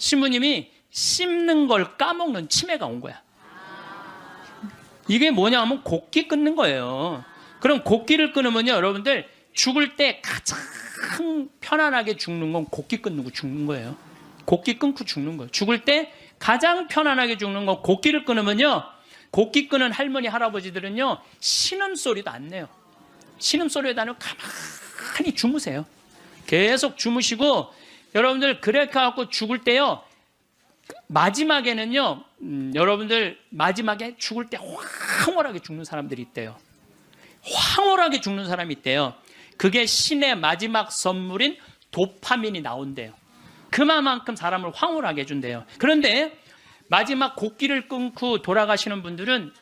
신부님이 씹는 걸 까먹는 치매가 온 거야. 이게 뭐냐면 곡기 끊는 거예요. 그럼 곡기를 끊으면요, 여러분들 죽을 때 가장 편안하게 죽는 건 곡기 끊고 죽는 거예요. 곡기 끊고 죽는 거예요. 죽을 때 가장 편안하게 죽는 건 곡기를 끊으면요, 곡기 끊은 할머니 할아버지들은요 신음소리도 안 내요. 신음소리도 안 내고 가만히 주무세요. 계속 주무시고, 여러분들 그렇게 갖고 죽을 때요, 마지막에는요, 여러분들 마지막에 죽을 때 황홀하게 죽는 사람들이 있대요. 황홀하게 죽는 사람이 있대요. 그게 신의 마지막 선물인 도파민이 나온대요. 그만큼 사람을 황홀하게 해준대요. 그런데 마지막 곡기를 끊고 돌아가시는 분들은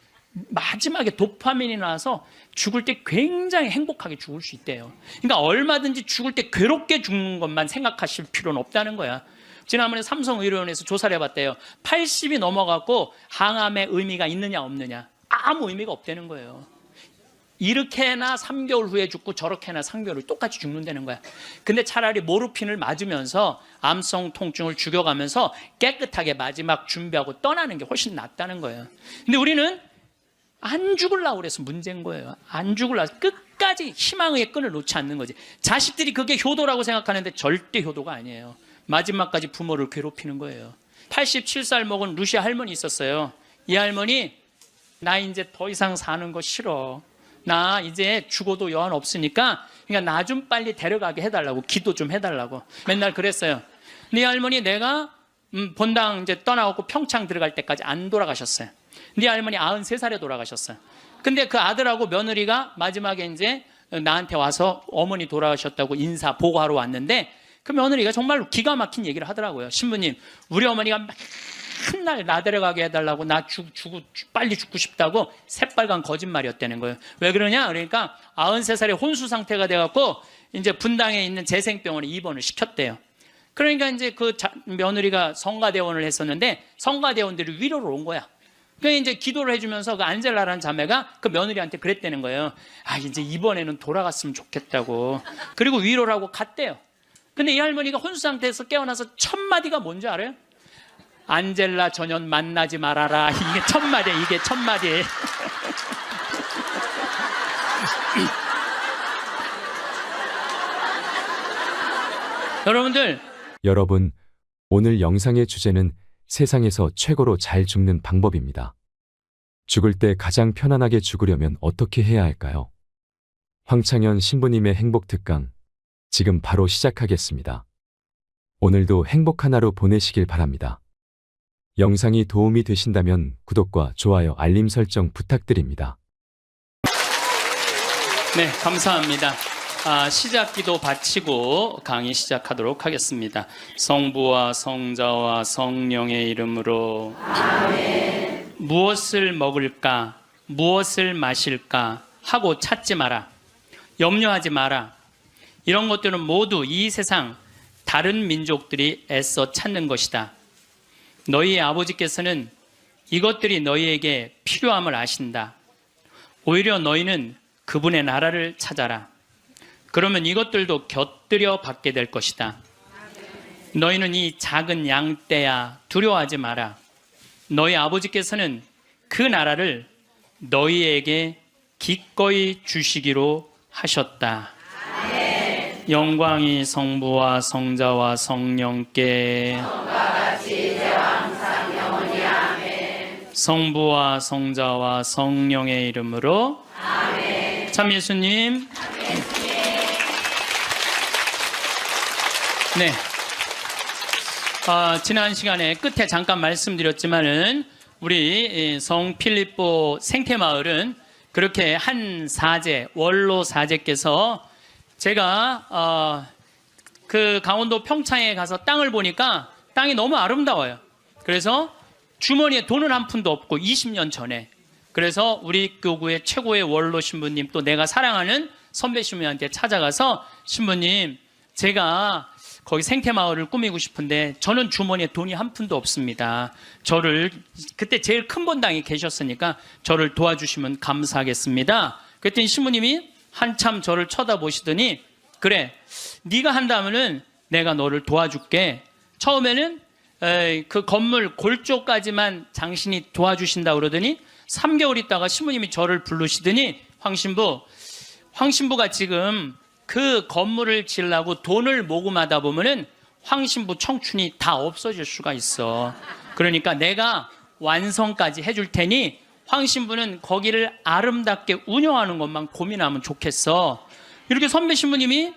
마지막에 도파민이 나와서 죽을 때 굉장히 행복하게 죽을 수 있대요. 그러니까 얼마든지 죽을 때 괴롭게 죽는 것만 생각하실 필요는 없다는 거야. 지난번에 삼성의료원에서 조사를 해봤대요. 80이 넘어가고 항암의 의미가 있느냐 없느냐, 아무 의미가 없다는 거예요. 이렇게나 3개월 후에 죽고 저렇게나 3개월 후에 똑같이 죽는다는 거야. 근데 차라리 모르핀을 맞으면서 암성 통증을 죽여가면서 깨끗하게 마지막 준비하고 떠나는 게 훨씬 낫다는 거예요. 근데 우리는 안 죽으려고 그래서 문제인 거예요. 안 죽으려고 끝까지 희망의 끈을 놓지 않는 거지. 자식들이 그게 효도라고 생각하는데 절대 효도가 아니에요. 마지막까지 부모를 괴롭히는 거예요. 87살 먹은 루시아 할머니 있었어요. 이 할머니, 나 이제 더 이상 사는 거 싫어. 나 이제 죽어도 여한 없으니까 그러니까 나 좀 빨리 데려가게 해달라고, 기도 좀 해달라고 맨날 그랬어요. 네 할머니 내가 본당 이제 떠나고 평창 들어갈 때까지 안 돌아가셨어요. 네 할머니 93살에 돌아가셨어요. 근데 그 아들하고 며느리가 마지막에 이제 나한테 와서 어머니 돌아가셨다고 인사 보고하러 왔는데, 그 며느리가 정말로 기가 막힌 얘기를 하더라고요. 신부님, 우리 어머니가 맨날 나 데려가게 해달라고, 나 빨리 죽고 싶다고 새빨간 거짓말이었다는 거예요. 왜 그러냐? 그러니까 93살에 혼수 상태가 돼갖고 이제 분당에 있는 재생병원에 입원을 시켰대요. 그러니까 이제 그 며느리가 성가대원을 했었는데 성가대원들이 위로를 온 거야. 그러니까 이제 기도를 해주면서 그 안젤라라는 자매가 그 며느리한테 그랬다는 거예요. 아, 이제 이번에는 돌아갔으면 좋겠다고. 그리고 위로를 하고 갔대요. 근데 이 할머니가 혼수 상태에서 깨어나서 첫 마디가 뭔지 알아요? 안젤라 전현 만나지 말아라. 이게 첫 마디예요. 이게 첫 마디예요. 여러분, 오늘 영상의 주제는 세상에서 최고로 잘 죽는 방법입니다. 죽을 때 가장 편안하게 죽으려면 어떻게 해야 할까요? 황창현 신부님의 행복 특강, 지금 바로 시작하겠습니다. 오늘도 행복한 하루 보내시길 바랍니다. 영상이 도움이 되신다면 구독과 좋아요, 알림 설정 부탁드립니다. 네, 감사합니다. 시작 기도 바치고 강의 시작하도록 하겠습니다. 성부와 성자와 성령의 이름으로. 아멘. 무엇을 먹을까, 무엇을 마실까 하고 찾지 마라. 염려하지 마라. 이런 것들은 모두 이 세상 다른 민족들이 애써 찾는 것이다. 너희의 아버지께서는 이것들이 너희에게 필요함을 아신다. 오히려 너희는 그분의 나라를 찾아라. 그러면 이것들도 곁들여 받게 될 것이다. 너희는 이 작은 양떼야, 두려워하지 마라. 너희 아버지께서는 그 나라를 너희에게 기꺼이 주시기로 하셨다. 영광이 성부와 성자와 성령께 성부와 성자와 성령의 이름으로. 아멘. 참 예수님. 네. 지난 시간에 끝에 잠깐 말씀드렸지만은 우리 성 필립보 생태마을은 그렇게 한 사제, 원로 사제께서 제가 그 강원도 평창에 가서 땅을 보니까 땅이 너무 아름다워요. 그래서 주머니에 돈은 한 푼도 없고 20년 전에, 그래서 우리 교구의 최고의 원로 신부님, 또 내가 사랑하는 선배 신부님한테 찾아가서, 신부님, 제가 거기 생태마을을 꾸미고 싶은데 저는 주머니에 돈이 한 푼도 없습니다. 저를, 그때 제일 큰 본당에 계셨으니까 저를 도와주시면 감사하겠습니다. 그랬더니 신부님이 한참 저를 쳐다보시더니, 그래, 네가 한다면은 내가 너를 도와줄게. 처음에는 그 건물 골조까지만 당신이 도와주신다 그러더니 3개월 있다가 신부님이 저를 부르시더니 황신부가 지금 그 건물을 지으려고 돈을 모금하다 보면은 황신부 청춘이 다 없어질 수가 있어. 그러니까 내가 완성까지 해줄 테니 황신부는 거기를 아름답게 운영하는 것만 고민하면 좋겠어. 이렇게 선배 신부님이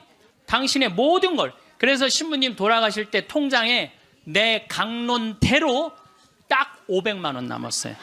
당신의 모든 걸, 그래서 신부님 돌아가실 때 통장에 내 강론대로 딱 500만 원 남았어요.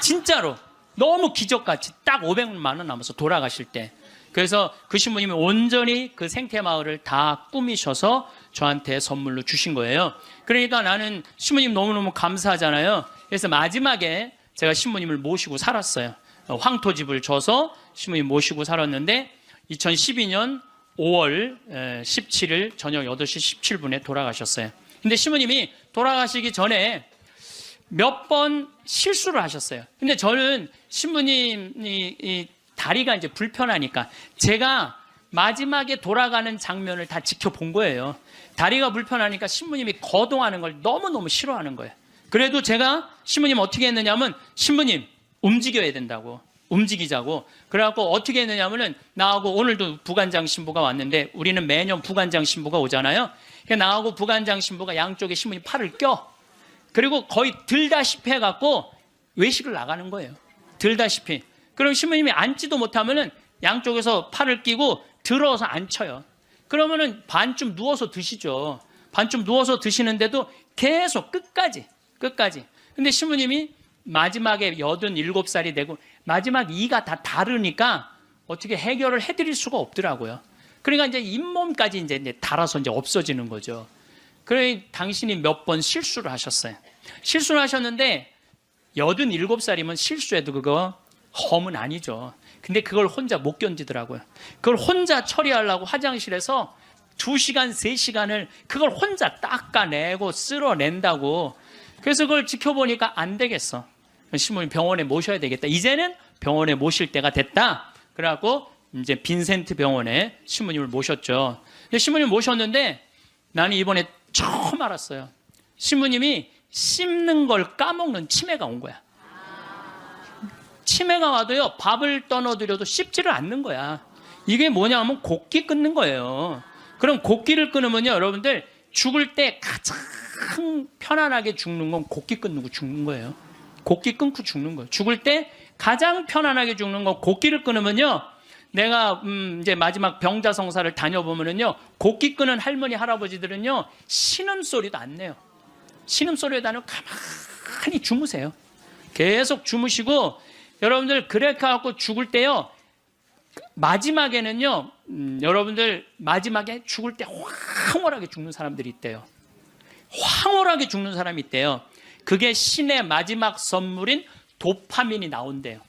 진짜로 너무 기적같이 딱 500만 원 남았어, 돌아가실 때. 그래서 그 신부님이 온전히 그 생태마을을 다 꾸미셔서 저한테 선물로 주신 거예요. 그러니까 나는 신부님 너무너무 감사하잖아요. 그래서 마지막에 제가 신부님을 모시고 살았어요. 황토집을 져서 신부님 모시고 살았는데 2012년 5월 17일 저녁 8시 17분에 돌아가셨어요. 근데 신부님이 돌아가시기 전에 몇 번 실수를 하셨어요. 근데 저는 신부님이 이 다리가 이제 불편하니까 제가 마지막에 돌아가는 장면을 다 지켜본 거예요. 다리가 불편하니까 신부님이 거동하는 걸 너무너무 싫어하는 거예요. 그래도 제가 신부님 어떻게 했느냐면, 신부님 움직여야 된다고, 움직이자고. 그래갖고 어떻게 했느냐면은, 나하고 오늘도 부관장 신부가 왔는데, 우리는 매년 부관장 신부가 오잖아요. 나하고 부관장 신부가 양쪽에 신부님 팔을 껴. 그리고 거의 들다시피 해갖고 외식을 나가는 거예요. 들다시피. 그럼 신부님이 앉지도 못하면은 양쪽에서 팔을 끼고 들어서 앉혀요. 그러면은 반쯤 누워서 드시죠. 반쯤 누워서 드시는데도 계속 끝까지. 근데 신부님이 마지막에 87살이 되고 마지막 이가 다 다르니까 어떻게 해결을 해드릴 수가 없더라고요. 그러니까 이제 잇몸까지 이제 달아서 이제 없어지는 거죠. 그래 당신이 몇 번 실수를 하셨어요. 실수를 하셨는데 87살이면 실수해도 그거 험은 아니죠. 근데 그걸 혼자 못 견디더라고요. 그걸 혼자 처리하려고 화장실에서 2시간, 3시간을 그걸 혼자 닦아내고 쓸어낸다고. 그래서 그걸 지켜보니까 안 되겠어. 신부님 병원에 모셔야 되겠다. 이제는 병원에 모실 때가 됐다. 그래갖고 이제 빈센트 병원에 신부님을 모셨죠. 근데 신부님을 모셨는데 나는 이번에 처음 알았어요. 신부님이 씹는 걸 까먹는 치매가 온 거야. 치매가 와도요, 밥을 떠넣어드려도 씹지를 않는 거야. 이게 뭐냐면 곡기 끊는 거예요. 그럼 곡기를 끊으면요, 여러분들 죽을 때 가장 편안하게 죽는 건 곡기 끊고 죽는 거예요. 곡기 끊고 죽는 거예요. 죽을 때 가장 편안하게 죽는 건 곡기를 끊으면요, 내가 이제 마지막 병자성사를 다녀보면은요, 곡기 끊은 할머니 할아버지들은요 신음소리도 안 내요. 신음소리도 안 내고 가만히 주무세요. 계속 주무시고, 여러분들 그렇게 갖고 죽을 때요, 마지막에는요, 여러분들 마지막에 죽을 때 황홀하게 죽는 사람들이 있대요. 황홀하게 죽는 사람이 있대요. 그게 신의 마지막 선물인 도파민이 나온대요.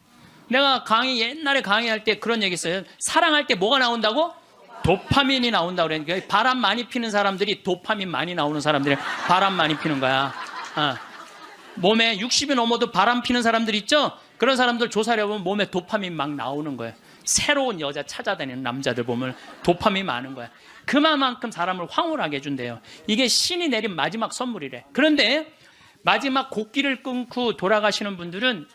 내가 옛날에 강의할 때 그런 얘기 했어요. 사랑할 때 뭐가 나온다고? 도파민이 나온다고 그러니까 바람 많이 피는 사람들이 도파민 많이 나오는 사람들이 바람 많이 피는 거야. 몸에 60이 넘어도 바람 피는 사람들 있죠? 그런 사람들 조사를 해보면 몸에 도파민 막 나오는 거예요. 새로운 여자 찾아다니는 남자들 보면 도파민이 많은 거야. 그만큼 사람을 황홀하게 해준대요. 이게 신이 내린 마지막 선물이래. 그런데 마지막 곡기를 끊고 돌아가시는 분들은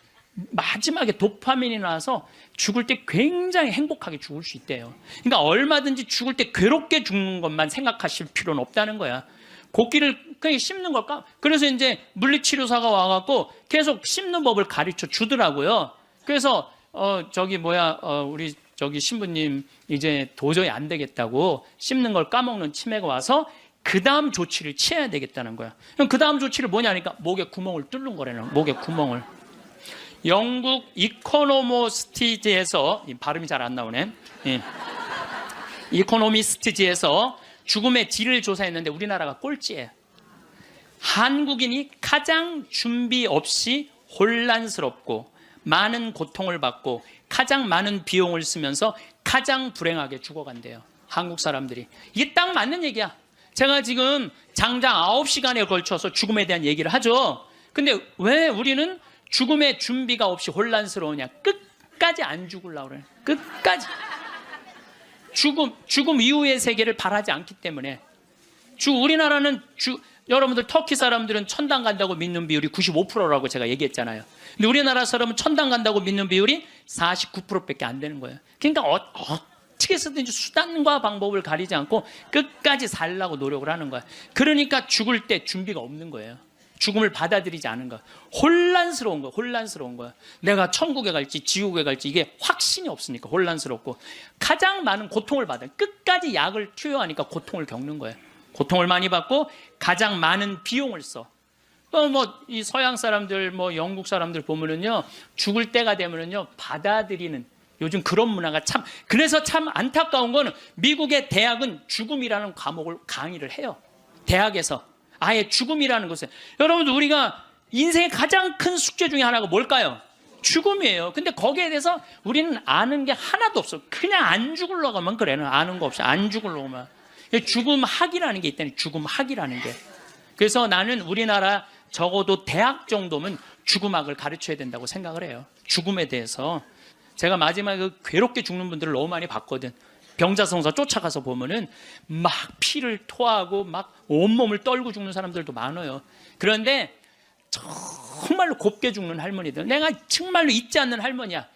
마지막에 도파민이 나와서 죽을 때 굉장히 행복하게 죽을 수 있대요. 그러니까 얼마든지 죽을 때 괴롭게 죽는 것만 생각하실 필요는 없다는 거야. 곡기를 그냥 씹는 걸까? 그래서 이제 물리치료사가 와갖고 계속 씹는 법을 가르쳐 주더라고요. 그래서 우리 신부님 이제 도저히 안 되겠다고 씹는 걸 까먹는 치매가 와서 그 다음 조치를 취해야 되겠다는 거야. 그럼 그 다음 조치를 뭐냐니까 목에 구멍을 뚫는 거라는, 목에 구멍을. 영국 이코노미스트지에서, 발음이 잘 안 나오네. 이코노미스트지에서 죽음의 질을 조사했는데 우리나라가 꼴찌예요. 한국인이 가장 준비 없이 혼란스럽고 많은 고통을 받고 가장 많은 비용을 쓰면서 가장 불행하게 죽어간대요. 한국 사람들이. 이게 딱 맞는 얘기야. 제가 지금 장장 9시간에 걸쳐서 죽음에 대한 얘기를 하죠. 근데 왜 우리는 죽음의 준비가 없이 혼란스러우냐? 끝까지 안 죽으려고 그래. 끝까지. 죽음 이후의 세계를 바라지 않기 때문에. 우리나라는 여러분들 터키 사람들은 천당 간다고 믿는 비율이 95%라고 제가 얘기했잖아요. 근데 우리나라 사람은 천당 간다고 믿는 비율이 49%밖에 안 되는 거예요. 그러니까 어떻게 해서든지 수단과 방법을 가리지 않고 끝까지 살려고 노력을 하는 거야. 그러니까 죽을 때 준비가 없는 거예요. 죽음을 받아들이지 않은 거야. 혼란스러운 거야. 내가 천국에 갈지 지옥에 갈지 이게 확신이 없으니까 혼란스럽고, 가장 많은 고통을 받아요. 끝까지 약을 투여하니까 고통을 겪는 거예요. 고통을 많이 받고 가장 많은 비용을 써. 이 서양 사람들, 영국 사람들 보면은요, 죽을 때가 되면은요, 받아들이는, 요즘 그런 문화가 그래서 참 안타까운 거는 미국의 대학은 죽음이라는 과목을 강의를 해요. 대학에서. 아예 죽음이라는 것을. 여러분들, 우리가 인생의 가장 큰 숙제 중에 하나가 뭘까요? 죽음이에요. 근데 거기에 대해서 우리는 아는 게 하나도 없어. 그냥 안 죽으려고 하면 그래. 아는 거 없이 안 죽으려고 하면. 죽음학이라는 게 있다니, 죽음학이라는 게. 그래서 나는 우리나라 적어도 대학 정도면 죽음학을 가르쳐야 된다고 생각을 해요. 죽음에 대해서. 제가 마지막에 괴롭게 죽는 분들을 너무 많이 봤거든. 병자성사 쫓아가서 보면은 막 피를 토하고 막 온몸을 떨고 죽는 사람들도 많아요. 그런데 정말로 곱게 죽는 할머니들, 내가 정말로 잊지 않는 할머니야.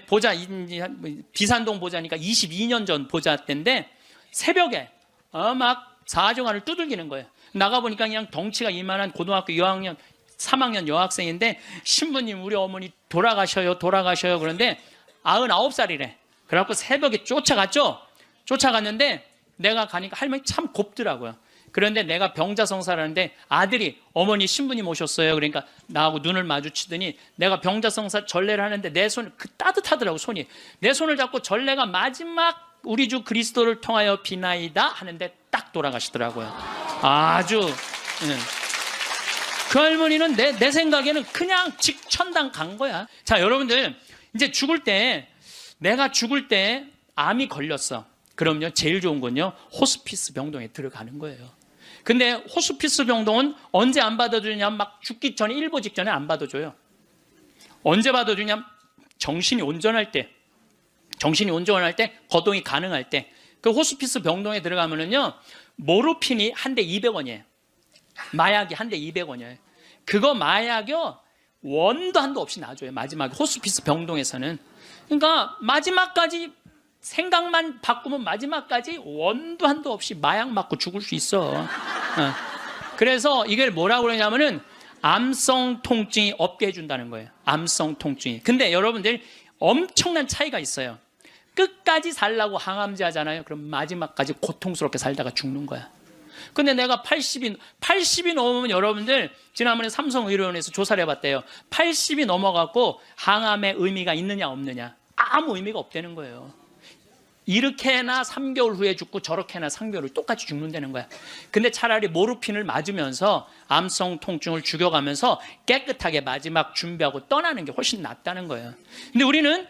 보자, 비산동 보자니까 22년 전 보자 때인데 새벽에 막 사정안을 두들기는 거예요. 나가보니까 그냥 덩치가 이만한 고등학교 2학년 3학년 여학생인데, 신부님 우리 어머니 돌아가셔요. 그런데 99살이래. 그래갖고 새벽에 쫓아갔죠. 쫓아갔는데 내가 가니까 할머니 참 곱더라고요. 그런데 내가 병자성사라는데 아들이 어머니 신부님 오셨어요. 그러니까 나하고 눈을 마주치더니 내가 병자성사 전례를 하는데 내 손 따뜻하더라고. 손이 내 손을 잡고 전례가 마지막 우리 주 그리스도를 통하여 비나이다 하는데 딱 돌아가시더라고요. 아주 그 할머니는 내 생각에는 그냥 직천당 간 거야. 자, 여러분들, 이제 내가 죽을 때 암이 걸렸어. 그럼요, 제일 좋은 건요, 호스피스 병동에 들어가는 거예요. 근데 호스피스 병동은 언제 안 받아주냐면 막 죽기 전에, 일보 직전에 안 받아줘요. 언제 받아주냐면 정신이 온전할 때, 거동이 가능할 때. 그 호스피스 병동에 들어가면은요, 모르핀이 한 대 200원이에요. 마약이 한 대 200원이에요. 그거 마약이요, 원도 한도 없이 놔줘요. 마지막에 호스피스 병동에서는. 그러니까 마지막까지 생각만 바꾸면 마지막까지 원도 한도 없이 마약 맞고 죽을 수 있어. 그래서 이걸 뭐라고 그러냐면은 암성 통증이 없게 해준다는 거예요. 암성 통증이. 근데 여러분들, 엄청난 차이가 있어요. 끝까지 살라고 항암제 하잖아요. 그럼 마지막까지 고통스럽게 살다가 죽는 거야. 근데 내가 80이 넘으면, 여러분들 지난번에 삼성의료원에서 조사를 해봤대요. 80이 넘어갖고 항암의 의미가 있느냐 없느냐, 아무 의미가 없다는 거예요. 이렇게나 3개월 후에 죽고 저렇게나 3개월 후에 똑같이 죽는다는 거야. 근데 차라리 모르핀을 맞으면서 암성 통증을 죽여가면서 깨끗하게 마지막 준비하고 떠나는 게 훨씬 낫다는 거예요. 근데 우리는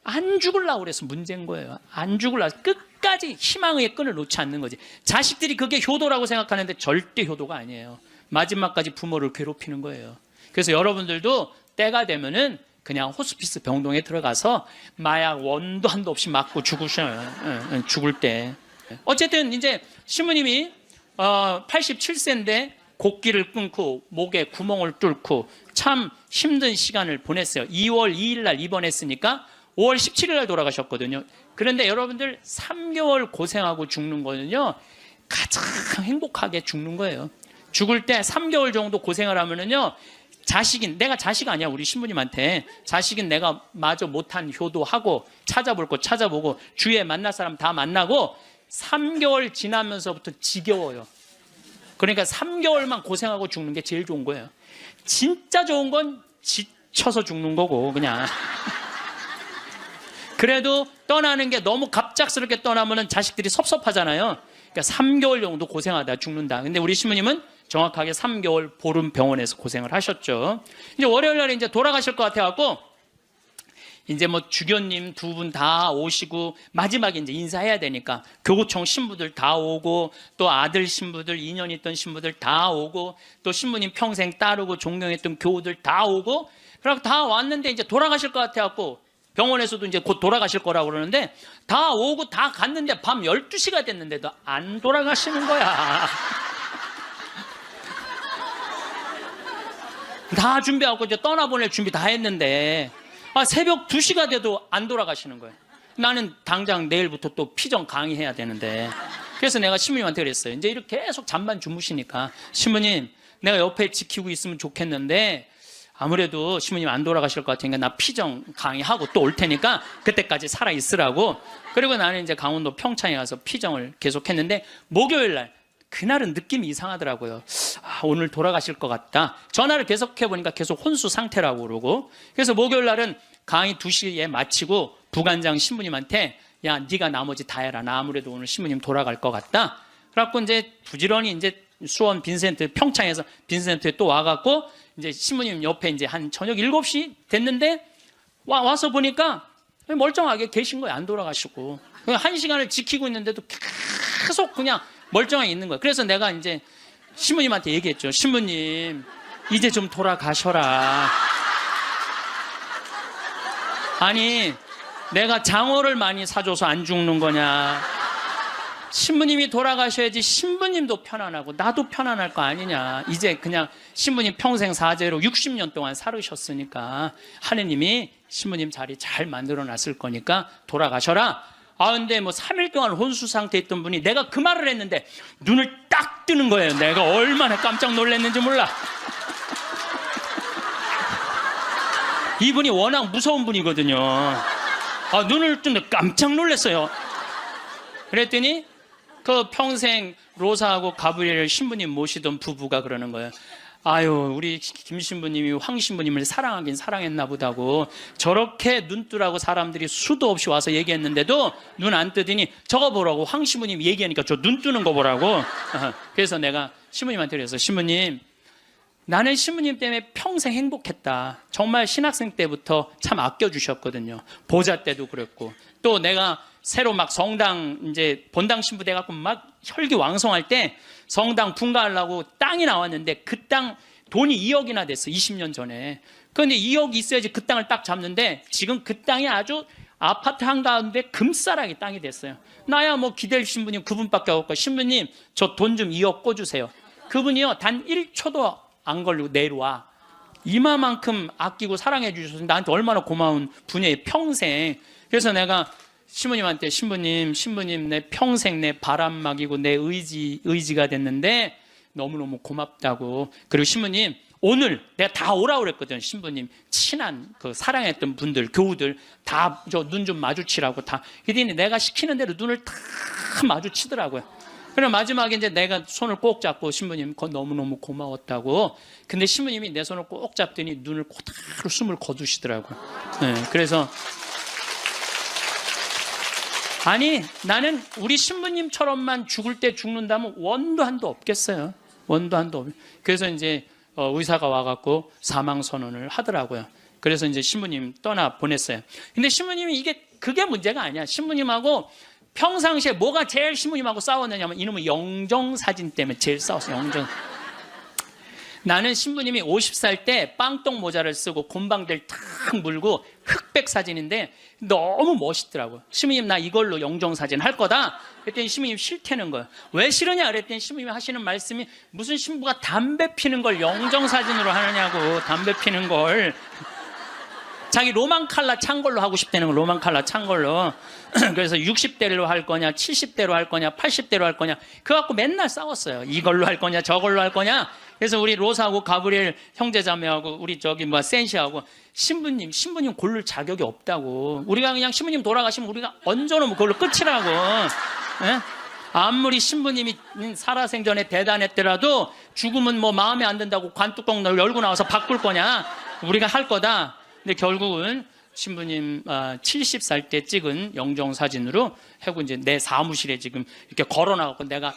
안 죽으려고 그래서 문제인 거예요. 안 죽으려고 끝까지 희망의 끈을 놓지 않는 거지. 자식들이 그게 효도라고 생각하는데 절대 효도가 아니에요. 마지막까지 부모를 괴롭히는 거예요. 그래서 여러분들도 때가 되면은 그냥 호스피스 병동에 들어가서 마약 원도 한도 없이 맞고 죽으셔요. 죽을 때. 어쨌든 이제 신부님이 87세인데 곡기를 끊고 목에 구멍을 뚫고 참 힘든 시간을 보냈어요. 2월 2일 날 입원했으니까 5월 17일 날 돌아가셨거든요. 그런데 여러분들, 3개월 고생하고 죽는 거는요, 가장 행복하게 죽는 거예요. 죽을 때 3개월 정도 고생을 하면은요, 내가 자식 아니야, 우리 신부님한테. 자식인 내가 마저 못한 효도하고, 찾아볼 거 찾아보고, 주위에 만날 사람 다 만나고, 3개월 지나면서부터 지겨워요. 그러니까 3개월만 고생하고 죽는 게 제일 좋은 거예요. 진짜 좋은 건 지쳐서 죽는 거고, 그냥. 그래도 떠나는 게 너무 갑작스럽게 떠나면 자식들이 섭섭하잖아요. 그러니까 3개월 정도 고생하다 죽는다. 근데 우리 신부님은 정확하게 3개월 보름 병원에서 고생을 하셨죠. 이제 월요일 날에 이제 돌아가실 것 같아갖고, 이제 주교님 두 분 다 오시고, 마지막에 이제 인사해야 되니까, 교구청 신부들 다 오고, 또 아들 신부들, 인연 있던 신부들 다 오고, 또 신부님 평생 따르고 존경했던 교우들 다 오고, 그러고 다 왔는데 이제 돌아가실 것 같아갖고, 병원에서도 이제 곧 돌아가실 거라고 그러는데 다 오고 다 갔는데 밤 12시가 됐는데도 안 돌아가시는 거야. 다 준비하고 이제 떠나보낼 준비 다 했는데 새벽 2시가 돼도 안 돌아가시는 거예요. 나는 당장 내일부터 또 피정 강의해야 되는데 그래서 내가 신부님한테 그랬어요. 이제 이렇게 계속 잠만 주무시니까 신부님 내가 옆에 지키고 있으면 좋겠는데 아무래도 신부님 안 돌아가실 것 같으니까 나 피정 강의하고 또 올 테니까 그때까지 살아 있으라고. 그리고 나는 이제 강원도 평창에 가서 피정을 계속 했는데 목요일 날 그날은 느낌이 이상하더라고요. 오늘 돌아가실 것 같다. 전화를 계속 해보니까 계속 혼수 상태라고 그러고. 그래서 목요일 날은 강의 2시에 마치고 부관장 신부님한테 야 네가 나머지 다 해라. 나 아무래도 오늘 신부님 돌아갈 것 같다. 그래갖고 이제 부지런히 이제 수원 빈센트 평창에서 빈센트에 또 와갖고 이제 신부님 옆에 이제 한 저녁 7시 됐는데 와서 보니까 멀쩡하게 계신 거예요. 안 돌아가시고. 1시간을 지키고 있는데도 계속 그냥 멀쩡하게 있는 거예요. 그래서 내가 이제 신부님한테 얘기했죠. 신부님 이제 좀 돌아가셔라. 아니 내가 장어를 많이 사줘서 안 죽는 거냐. 신부님이 돌아가셔야지 신부님도 편안하고 나도 편안할 거 아니냐. 이제 그냥 신부님 평생 사죄로 60년 동안 살으셨으니까 하느님이 신부님 자리 잘 만들어 놨을 거니까 돌아가셔라. 근데 뭐 3일 동안 혼수 상태에 있던 분이 내가 그 말을 했는데 눈을 딱 뜨는 거예요. 내가 얼마나 깜짝 놀랐는지 몰라. 이분이 워낙 무서운 분이거든요. 눈을 뜨는데 깜짝 놀랐어요. 그랬더니 그 평생 로사하고 가브리엘 신부님 모시던 부부가 그러는 거예요. 아유 우리 김 신부님이 황 신부님을 사랑하긴 사랑했나 보다고 저렇게 눈뜨라고 사람들이 수도 없이 와서 얘기했는데도 눈 안 뜨더니 저거 보라고 황 신부님 얘기하니까 저 눈 뜨는 거 보라고. 그래서 내가 신부님한테 그래서 신부님 나는 신부님 때문에 평생 행복했다. 정말 신학생 때부터 참 아껴주셨거든요. 보자 때도 그랬고 또 내가 새로 막 성당 이제 본당 신부 돼갖고 막 혈기왕성할 때 성당 분가하려고 땅이 나왔는데 그 땅 돈이 2억이나 됐어. 20년 전에. 그런데 2억이 있어야지 그 땅을 딱 잡는데 지금 그 땅이 아주 아파트 한가운데 금싸라기 땅이 됐어요. 나야 뭐 기댈 신부님 그분밖에 없고 신부님 저 돈 좀 2억 꿔주세요. 그분이요 단 1초도 안 걸리고 내려와. 이마만큼 아끼고 사랑해 주셔서 나한테 얼마나 고마운 분이에요. 평생. 그래서 내가 신부님한테 신부님 내 평생 내 바람막이고 내 의지가 됐는데 너무너무 고맙다고. 그리고 신부님 오늘 내가 다 오라고 그랬거든. 신부님 친한 그 사랑했던 분들 교우들 다 저 눈 좀 마주치라고 다. 그랬더니 내가 시키는 대로 눈을 다 마주치더라고요. 그럼 마지막에 이제 내가 손을 꼭 잡고 신부님 너무너무 고마웠다고. 근데 신부님이 내 손을 꼭 잡더니 눈을 그대로 숨을 거두시더라고요. 네, 그래서 아니 나는 우리 신부님처럼만 죽을 때 죽는다면 원도 한도 없겠어요. 원도 한도 없. 그래서 이제 의사가 와갖고 사망 선언을 하더라고요. 그래서 이제 신부님 떠나 보냈어요. 근데 신부님이 그게 문제가 아니야. 신부님하고 평상시에 뭐가 제일 신부님하고 싸웠느냐면 이놈의 영정사진 때문에 제일 싸웠어요. 영정. 나는 신부님이 50살 때 빵똥 모자를 쓰고 곰방대를 탁 물고 흑백 사진인데 너무 멋있더라고요. 신부님 나 이걸로 영정사진 할 거다. 그랬더니 신부님 싫다는 거예요. 왜 싫으냐 그랬더니 신부님이 하시는 말씀이 무슨 신부가 담배 피는 걸 영정사진으로 하느냐고. 담배 피는 걸. 자기 로망 칼라 찬 걸로 하고 싶다는 거. 로망 칼라 찬 걸로. 그래서 60대로 할 거냐 70대로 할 거냐 80대로 할 거냐 그거 갖고 맨날 싸웠어요. 이걸로 할 거냐 저걸로 할 거냐. 그래서 우리 로사하고 가브리엘 형제자매하고 우리 센시하고 신부님 고를 자격이 없다고. 우리가 그냥 신부님 돌아가시면 우리가 얹어놓으면 그걸로 끝이라고. 예? 아무리 신부님이 살아생전에 대단했더라도 죽으면 뭐 마음에 안 든다고 관뚜껑 열고 나와서 바꿀 거냐. 우리가 할 거다. 근데 결국은 신부님 70살 때 찍은 영정사진으로 하고 이제 내 사무실에 지금 이렇게 걸어놔갖고 내가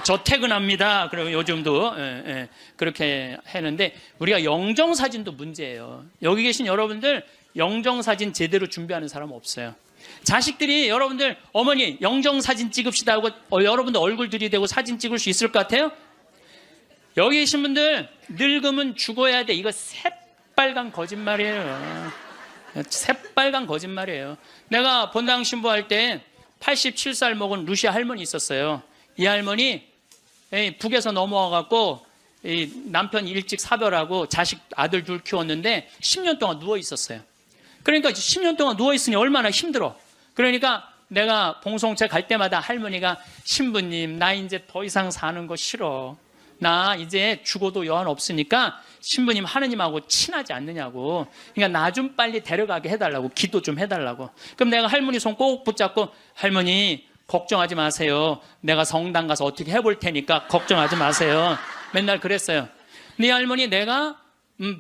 저 퇴근합니다. 그리고 요즘도 그렇게 했는데 우리가 영정사진도 문제예요. 여기 계신 여러분들 영정사진 제대로 준비하는 사람 없어요. 자식들이 여러분들 어머니 영정사진 찍읍시다 하고 여러분들 얼굴 들이대고 사진 찍을 수 있을 것 같아요? 여기 계신 분들 늙으면 죽어야 돼. 이거 새빨간 거짓말이에요. 새빨간 거짓말이에요. 내가 본당 신부할 때 87살 먹은 루시아 할머니 있었어요. 이 할머니 북에서 넘어와 갖고 남편 일찍 사별하고 자식 아들 둘 키웠는데 10년 동안 누워 있었어요. 그러니까 10년 동안 누워 있으니 얼마나 힘들어. 그러니까 내가 봉송체 갈 때마다 할머니가 신부님 나 이제 더 이상 사는 거 싫어. 나 이제 죽어도 여한 없으니까 신부님 하느님하고 친하지 않느냐고. 그러니까 나 좀 빨리 데려가게 해달라고. 기도 좀 해달라고. 그럼 내가 할머니 손 꼭 붙잡고 할머니 걱정하지 마세요. 내가 성당 가서 어떻게 해볼 테니까 걱정하지 마세요. 맨날 그랬어요. 네 할머니 내가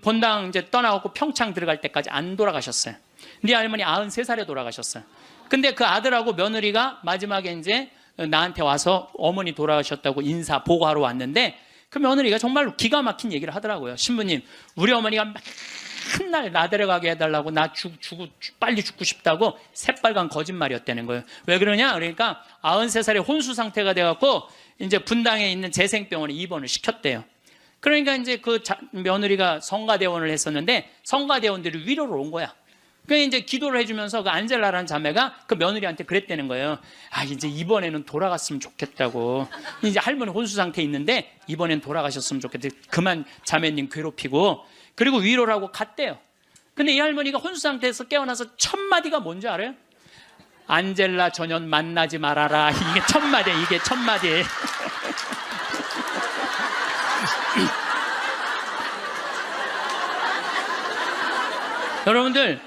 본당 이제 떠나고 평창 들어갈 때까지 안 돌아가셨어요. 네 할머니 93살에 돌아가셨어요. 근데 그 아들하고 며느리가 마지막에 이제 나한테 와서 어머니 돌아가셨다고 인사 보고하러 왔는데 그 며느리가 정말 기가 막힌 얘기를 하더라고요. 신부님, 우리 어머니가 맨날 나 데려가게 해달라고 나 빨리 죽고 싶다고 새빨간 거짓말이었다는 거예요. 왜 그러냐? 그러니까 93살에 혼수 상태가 돼갖고 이제 분당에 있는 재생병원에 입원을 시켰대요. 그러니까 이제 그 며느리가 성가대원을 했었는데 성가대원들이 위로를 온 거야. 그래서 이제 기도를 해주면서 그 안젤라라는 자매가 그 며느리한테 그랬다는 거예요. 아, 이제 이번에는 돌아갔으면 좋겠다고. 이제 할머니 혼수 상태에 있는데 이번엔 돌아가셨으면 좋겠다. 그만 자매님 괴롭히고. 그리고 위로를 하고 갔대요. 근데 이 할머니가 혼수 상태에서 깨어나서 첫 마디가 뭔지 알아요? 안젤라 전현 만나지 말아라. 이게 첫 마디야. 이게 첫 마디. 여러분들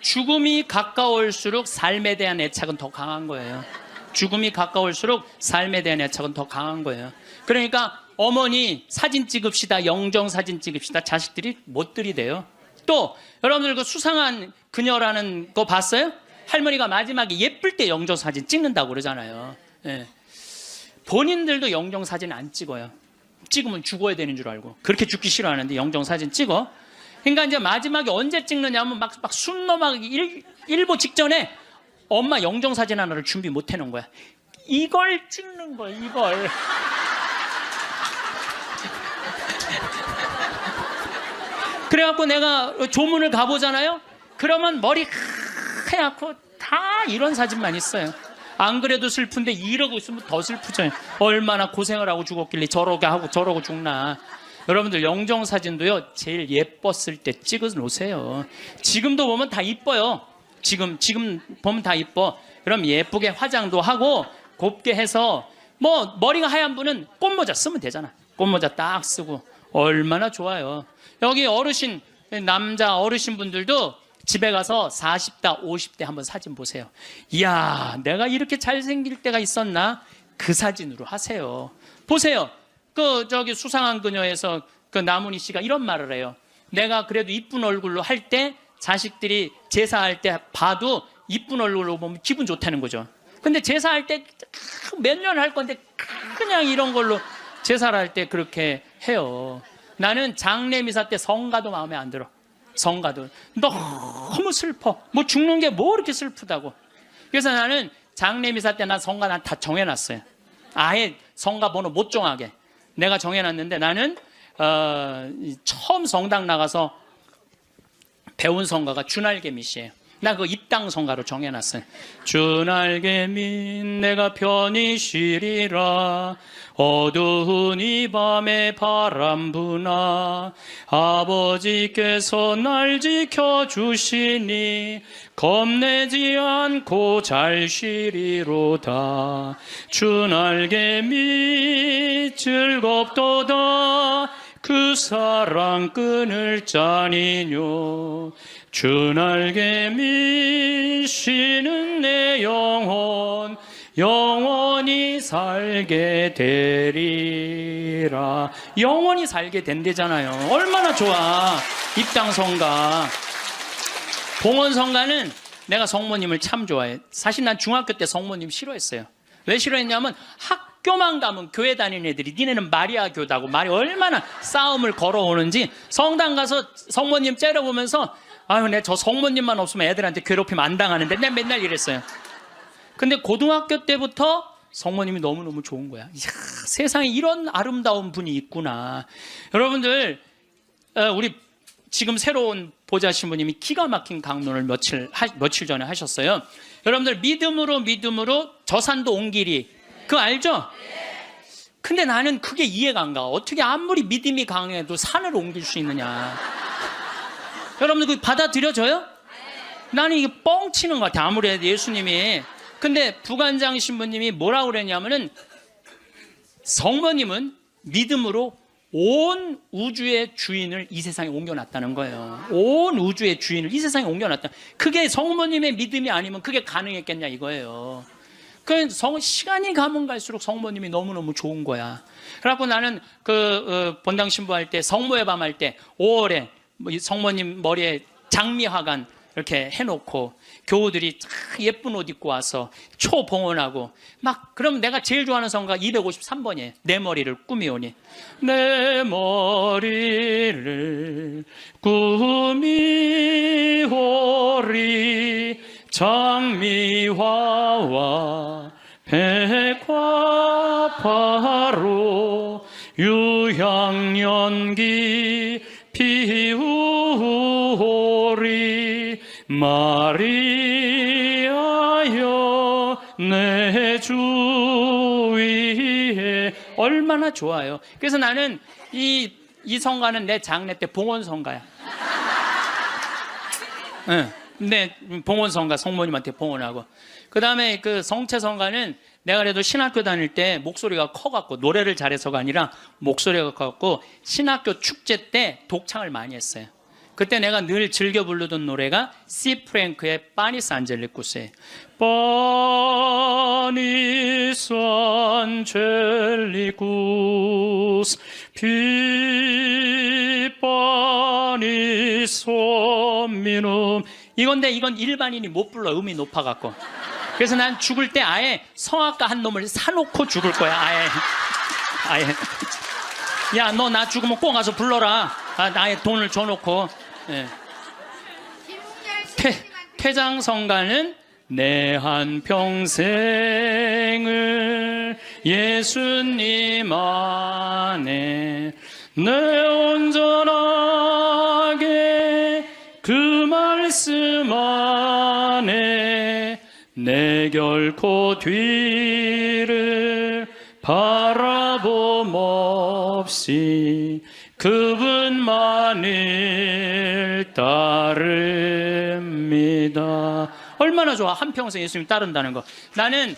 죽음이 가까울수록 삶에 대한 애착은 더 강한 거예요. 죽음이 가까울수록 삶에 대한 애착은 더 강한 거예요. 그러니까 어머니 사진 찍읍시다, 영정 사진 찍읍시다. 자식들이 못 들이대요. 또 여러분들 그 수상한 그녀라는 거 봤어요? 할머니가 마지막에 예쁠 때 영정 사진 찍는다고 그러잖아요. 예. 본인들도 영정 사진 안 찍어요. 찍으면 죽어야 되는 줄 알고. 그렇게 죽기 싫어하는데 영정 사진 찍어. 그러니까 이제 마지막에 언제 찍느냐면 막 숨 넘어가기 일보 직전에 엄마 영정사진 하나를 준비 못 해놓은 거야. 이걸 찍는 거야, 이걸. 그래갖고 내가 조문을 가보잖아요. 그러면 머리 하얗고 다 이런 사진만 있어요. 안 그래도 슬픈데 이러고 있으면 더 슬프죠. 얼마나 고생을 하고 죽었길래 저러게 하고 저러고 죽나. 여러분들 영정 사진도요 제일 예뻤을 때 찍어 놓으세요. 지금도 보면 다 이뻐요. 지금 보면 다 이뻐. 그럼 예쁘게 화장도 하고 곱게 해서 뭐 머리가 하얀 분은 꽃모자 쓰면 되잖아. 꽃모자 딱 쓰고 얼마나 좋아요. 여기 어르신 남자 어르신 분들도 집에 가서 40대 50대 한번 사진 보세요. 이야 내가 이렇게 잘생길 때가 있었나? 그 사진으로 하세요. 보세요. 저기 수상한 그녀에서 그 나문희 씨가 이런 말을 해요. 내가 그래도 이쁜 얼굴로 할 때 자식들이 제사할 때 봐도 이쁜 얼굴로 보면 기분 좋다는 거죠. 근데 제사할 때 몇 년 할 건데 그냥 이런 걸로 제사를 할 때 그렇게 해요. 나는 장례미사 때 성가도 마음에 안 들어. 성가도 너무 슬퍼. 뭐 죽는 게 뭐 이렇게 슬프다고. 그래서 나는 장례미사 때 난 성가 난 다 정해놨어요. 아예 성가 번호 못 정하게 내가 정해놨는데 나는 처음 성당 나가서 배운 성가가 주날개미 씨예요. 나 그 입당 성가로 정해놨어요. 주날개미 내가 편히 쉬리라 어두운 이 밤에 바람 부나 아버지께서 날 지켜주시니 겁내지 않고 잘 쉬리로다. 주날개미 즐겁도다 그 사랑 끊을 자니뇨. 주날개미 쉬는 내 영혼 영원히 살게 되리라. 영원히 살게 된대잖아요. 얼마나 좋아. 입당성가. 봉헌성가는 내가 성모님을 참 좋아해. 사실 난 중학교 때 성모님 싫어했어요. 왜 싫어했냐면 학교만 가면 교회 다니는 애들이 니네는 마리아 교다고 말이 얼마나 싸움을 걸어오는지 성당 가서 성모님 째려보면서 아유 내 저 성모님만 없으면 애들한테 괴롭히면 안 당하는데 내가 맨날 이랬어요. 근데 고등학교 때부터 성모님이 너무너무 좋은 거야. 이야, 세상에 이런 아름다운 분이 있구나. 여러분들 우리 지금 새로운 보좌 신부님이 기가 막힌 강론을 며칠 전에 하셨어요. 여러분들 믿음으로 저 산도 온 길이 그거 알죠? 근데 나는 그게 이해가 안 가. 어떻게 아무리 믿음이 강해도 산을 옮길 수 있느냐. 여러분들 그거 받아들여져요? 나는 이게 뻥치는 것 같아. 아무래도 예수님이. 근데 부관장 신부님이 뭐라고 그랬냐면은 성모님은 믿음으로 온 우주의 주인을 이 세상에 옮겨놨다는 거예요. 온 우주의 주인을 이 세상에 옮겨놨다. 그게 성모님의 믿음이 아니면 그게 가능했겠냐 이거예요. 그 시간이 가면 갈수록 성모님이 너무너무 좋은 거야. 그래갖고 나는 본당 신부할 때 성모의 밤 할 때 5월에 성모님 머리에 장미화관 이렇게 해놓고 교우들이 예쁜 옷 입고 와서 초봉헌하고 막 그럼 내가 제일 좋아하는 성가 253번이에요. 내 머리를 꾸미오니 내 머리를 꾸미오리 장미화와 백화파로 유향연기 피우오리 마리아여 내 주 위에 얼마나 좋아요. 그래서 나는 이 성가는 내 장례 때 봉헌 성가야. 네, 내 봉헌 성가 성모님한테 봉헌하고 그 다음에 그 성체 성가는 내가 그래도 신학교 다닐 때 목소리가 커갖고 노래를 잘해서가 아니라 목소리가 커갖고 신학교 축제 때 독창을 많이 했어요. 그때 내가 늘 즐겨 부르던 노래가 시 프랭크의 파니스 안젤리쿠스예요. 파니스 안젤리쿠스 피 파니스 미눔 이건데 이건 일반인이 못 불러. 음이 높아갖고. 그래서 난 죽을 때 아예 성악가 한 놈을 사놓고 죽을 거야. 아예. 야, 너 나 죽으면 꼭 가서 불러라. 나의 돈을 줘놓고. 예. 퇴장성가는 내 한평생을 예수님 안에 내 온전하게 그 말씀 안에 내 결코 뒤를 바라봄 없이 그분만을 따릅니다. 얼마나 좋아. 한평생 예수님 따른다는 거. 나는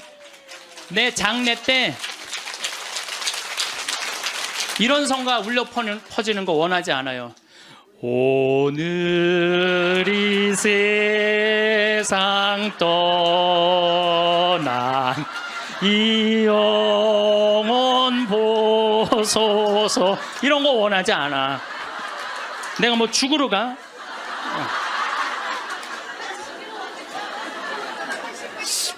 내 장례 때 이런 성가 울려 퍼지는 거 원하지 않아요. 오늘 이 세상 떠난 이 영혼 보소서 이런 거 원하지 않아. 내가 뭐 죽으러 가?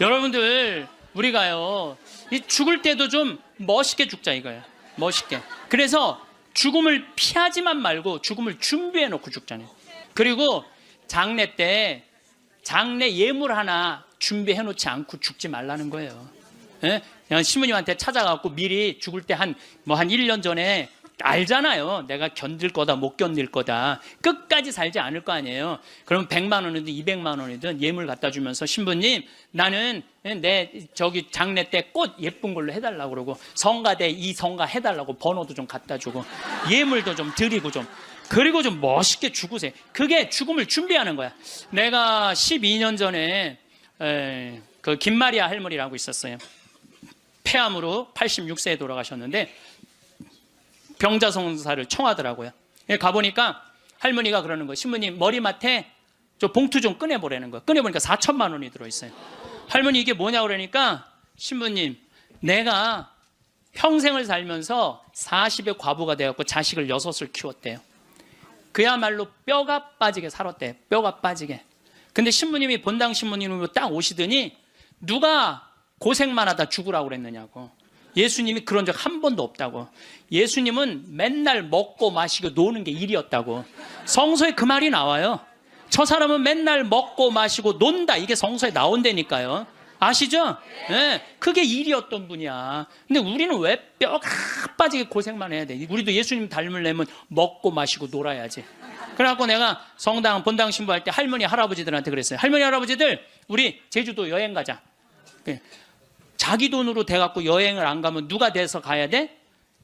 여러분들 우리가요 이 죽을 때도 좀 멋있게 죽자 이거예요. 멋있게. 그래서 죽음을 피하지만 말고 죽음을 준비해 놓고 죽잖아요. 그리고 장례 때 장례 예물 하나 준비해 놓지 않고 죽지 말라는 거예요. 예? 그냥 신부님한테 찾아가고 미리 죽을 때 한 1년 전에 알잖아요. 내가 견딜 거다 못 견딜 거다. 끝까지 살지 않을 거 아니에요. 그럼 100만 원이든 200만 원이든 예물 갖다 주면서 신부님 나는 내 저기 장례 때 꽃 예쁜 걸로 해달라고 그러고 성가대 이 성가 해달라고 번호도 좀 갖다 주고 예물도 좀 드리고 좀 그리고 좀 멋있게 죽으세요. 그게 죽음을 준비하는 거야. 내가 12년 전에 그 김마리아 할머니라고 있었어요. 폐암으로 86세에 돌아가셨는데 병자성사를 청하더라고요. 가보니까 할머니가 그러는 거예요. 신부님 머리맡에 저 봉투 좀 꺼내보라는 거예요. 꺼내보니까 4천만 원이 들어있어요. 할머니 이게 뭐냐고 그러니까 신부님 내가 평생을 살면서 40의 과부가 되었고 자식을 6을 키웠대요. 그야말로 뼈가 빠지게 살았대요. 뼈가 빠지게. 근데 신부님이 본당 신부님으로 딱 오시더니 누가 고생만 하다 죽으라고 그랬느냐고. 예수님이 그런 적 한 번도 없다고. 예수님은 맨날 먹고 마시고 노는 게 일이었다고. 성서에 그 말이 나와요. 저 사람은 맨날 먹고 마시고 논다. 이게 성서에 나온다니까요. 아시죠? 네, 그게 일이었던 분이야. 근데 우리는 왜 뼈가 빠지게 고생만 해야 돼? 우리도 예수님 닮으려면 먹고 마시고 놀아야지. 그래갖고 내가 성당 본당 신부할 때 할머니 할아버지들한테 그랬어요. 할머니 할아버지들 우리 제주도 여행 가자. 자기 돈으로 돼갖고 여행을 안 가면 누가 돼서 가야 돼?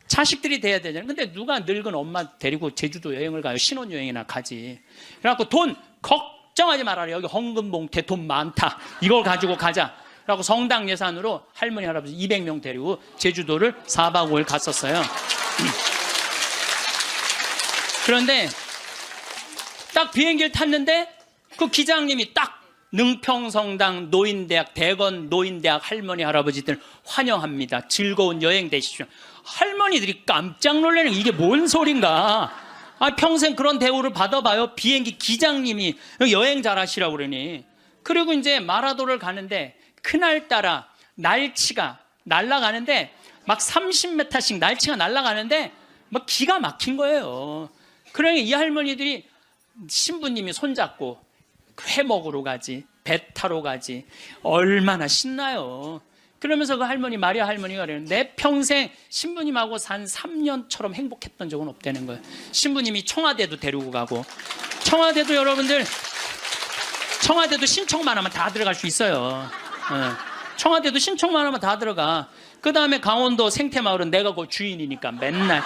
자식들이 돼야 되잖아요. 근데 누가 늙은 엄마 데리고 제주도 여행을 가요? 신혼여행이나 가지. 그래갖고 돈 걱정하지 말아라. 여기 헌금봉투에 돈 많다. 이걸 가지고 가자. 그래갖고 성당 예산으로 할머니 할아버지 200명 데리고 제주도를 4박 5일 갔었어요. 그런데 딱 비행기를 탔는데 그 기장님이 딱 능평성당 노인대학 대건 노인대학 할머니 할아버지들 환영합니다. 즐거운 여행 되십시오. 할머니들이 깜짝 놀라는 이게 뭔 소린가. 평생 그런 대우를 받아봐요. 비행기 기장님이 여행 잘하시라고 그러니. 그리고 이제 마라도를 가는데 그날따라 날치가 날아가는데 막 30m씩 날치가 날아가는데 막 기가 막힌 거예요. 그러니 이 할머니들이 신부님이 손잡고 회 먹으러 가지, 배 타러 가지, 얼마나 신나요. 그러면서 그 할머니 마리아 할머니가 그래요. 내 평생 신부님하고 산 3년처럼 행복했던 적은 없다는 거예요. 신부님이 청와대도 데리고 가고, 청와대도 여러분들 청와대도 신청만 하면 다 들어갈 수 있어요. 청와대도 신청만 하면 다 들어가. 그 다음에 강원도 생태마을은 내가 그 주인이니까 맨날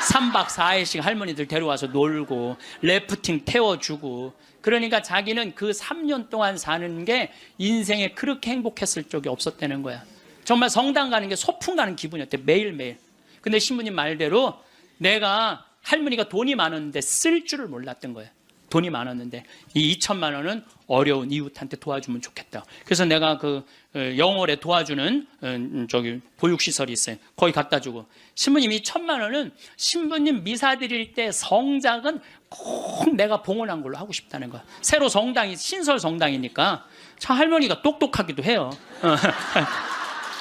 3박 4일씩 할머니들 데려와서 놀고 래프팅 태워주고. 그러니까 자기는 그 3년 동안 사는 게 인생에 그렇게 행복했을 적이 없었다는 거야. 정말 성당 가는 게 소풍 가는 기분이었대, 매일매일. 근데 신부님 말대로 내가 할머니가 돈이 많았는데 쓸 줄을 몰랐던 거야. 돈이 많았는데 이 2천만 원은 어려운 이웃한테 도와주면 좋겠다. 그래서 내가 그 영월에 도와주는 저기 보육시설이 있어요. 거기 갖다 주고, 신부님 2천만 원은 신부님 미사 드릴 때 성작은 꼭 내가 봉헌한 걸로 하고 싶다는 거야. 새로 성당이 신설 성당이니까 참 할머니가 똑똑하기도 해요.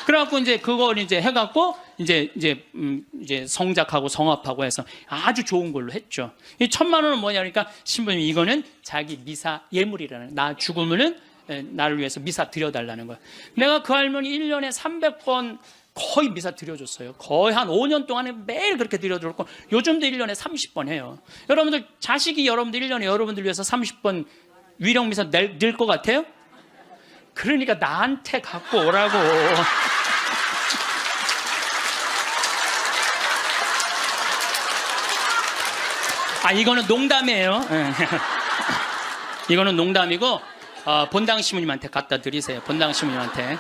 그래갖고 이제 그걸 이제 해갖고 이제 성작하고 성합하고 해서 아주 좋은 걸로 했죠. 이 1,000만 원은 뭐냐 그러니까 신부님 이거는 자기 미사 예물이라는, 나 죽으면은 나를 위해서 미사 드려달라는 거야. 내가 그 할머니 1년에 300번 거의 미사 드려줬어요. 거의 한 5년 동안에 매일 그렇게 드려줬고, 요즘도 1년에 30번 해요. 여러분들 자식이 여러분들 1년에 여러분들 위해서 30번 위령 미사 낼 것 같아요? 그러니까 나한테 갖고 오라고. 이거는 농담이에요. 이거는 농담이고 본당 신부님한테 갖다 드리세요. 본당 신부님한테.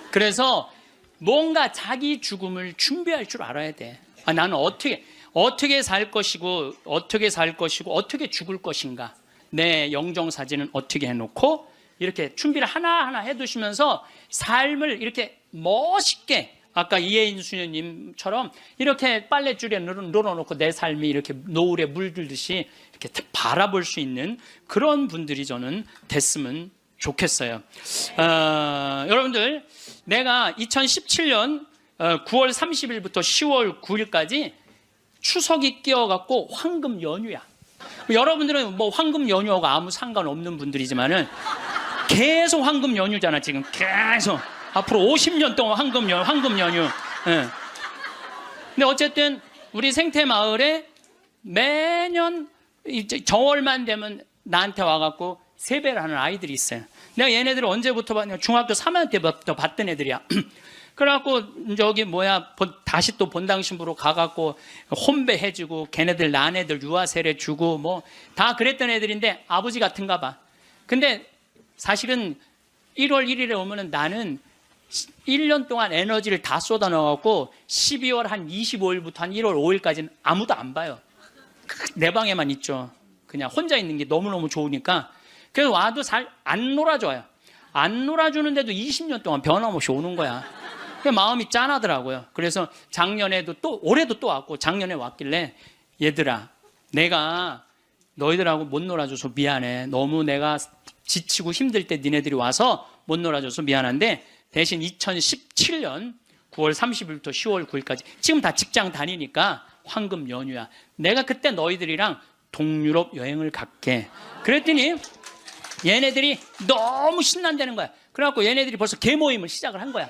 그래서 뭔가 자기 죽음을 준비할 줄 알아야 돼. 나는 어떻게 살 것이고 어떻게 죽을 것인가, 내 영정 사진은 어떻게 해놓고 이렇게 준비를 하나하나 해두시면서 삶을 이렇게 멋있게, 아까 이혜인 수녀님처럼 이렇게 빨랫줄에 늘어놓고 내 삶이 이렇게 노을에 물들듯이 이렇게 바라볼 수 있는 그런 분들이 저는 됐으면 좋겠어요. 여러분들, 내가 2017년 9월 30일부터 10월 9일까지 추석이 끼어갖고 황금 연휴야. 여러분들은 뭐 황금 연휴하고 아무 상관없는 분들이지만은 계속 황금 연휴잖아, 지금. 계속. 앞으로 50년 동안 황금 연휴. 근데 어쨌든 우리 생태마을에 매년 이제 정월만 되면 나한테 와갖고 세배를 하는 아이들이 있어요. 내가 얘네들을 언제부터 봤냐? 중학교 3학년 때부터 봤던 애들이야. 그래갖고 저기 다시 또 본당 신부로 가갖고 혼배해주고, 걔네들 난 애들 유아세례 주고 뭐 다 그랬던 애들인데 아버지 같은가 봐. 근데 사실은 1월 1일에 오면은 나는 1년 동안 에너지를 다 쏟아 넣어갖고 12월 한 25일부터 한 1월 5일까지는 아무도 안 봐요. 내 방에만 있죠. 그냥 혼자 있는 게 너무너무 좋으니까. 그래서 와도 잘 안 놀아줘요. 안 놀아주는데도 20년 동안 변함없이 오는 거야. 마음이 짠하더라고요. 그래서 작년에도 올해도 또 왔고, 작년에 왔길래 얘들아, 내가 너희들하고 못 놀아줘서 미안해. 너무 내가 지치고 힘들 때 니네들이 와서 못 놀아줘서 미안한데, 대신 2017년 9월 30일부터 10월 9일까지 지금 다 직장 다니니까 황금 연휴야. 내가 그때 너희들이랑 동유럽 여행을 갈게. 그랬더니 얘네들이 너무 신난다는 거야. 그래갖고 얘네들이 벌써 개모임을 시작을 한 거야.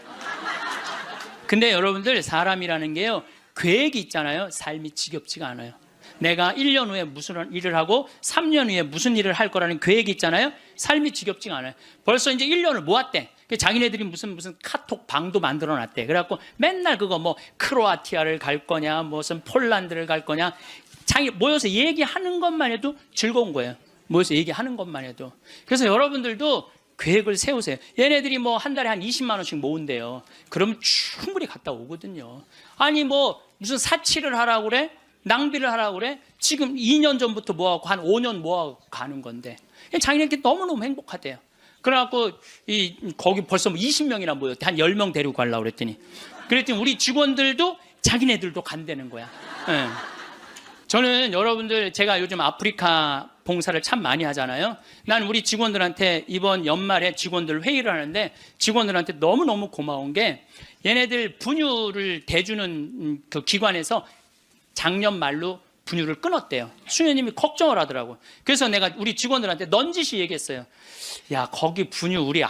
근데 여러분들, 사람이라는 게요, 계획이 있잖아요. 삶이 지겹지가 않아요. 내가 1년 후에 무슨 일을 하고 3년 후에 무슨 일을 할 거라는 계획이 있잖아요. 삶이 지겹지가 않아요. 벌써 이제 1년을 모았대. 자기네들이 무슨 카톡 방도 만들어 놨대. 그래갖고 맨날 그거 뭐 크로아티아를 갈 거냐, 무슨 폴란드를 갈 거냐, 자기 모여서 얘기하는 것만 해도 즐거운 거예요. 모여서 얘기하는 것만 해도. 그래서 여러분들도 계획을 세우세요. 얘네들이 뭐 한 달에 한 20만 원씩 모은대요. 그러면 충분히 갔다 오거든요. 아니 뭐 무슨 사치를 하라고 그래? 낭비를 하라고 그래? 지금 2년 전부터 모아갖고 한 5년 모아갖고 가는 건데 자기네들이 너무너무 행복하대요. 그래갖고 거기 벌써 뭐 20명이나 모였대. 한 10명 데리고 가려고 그랬더니 우리 직원들도 자기네들도 간다는 거야. 네. 저는 여러분들 제가 요즘 아프리카 봉사를 참 많이 하잖아요. 난 우리 직원들한테 이번 연말에 직원들 회의를 하는데 직원들한테 너무너무 고마운 게 얘네들 분유를 대주는 그 기관에서 작년 말로 분유를 끊었대요. 수녀님이 걱정을 하더라고. 그래서 내가 우리 직원들한테 넌지시 얘기했어요. 야, 거기 분유 우리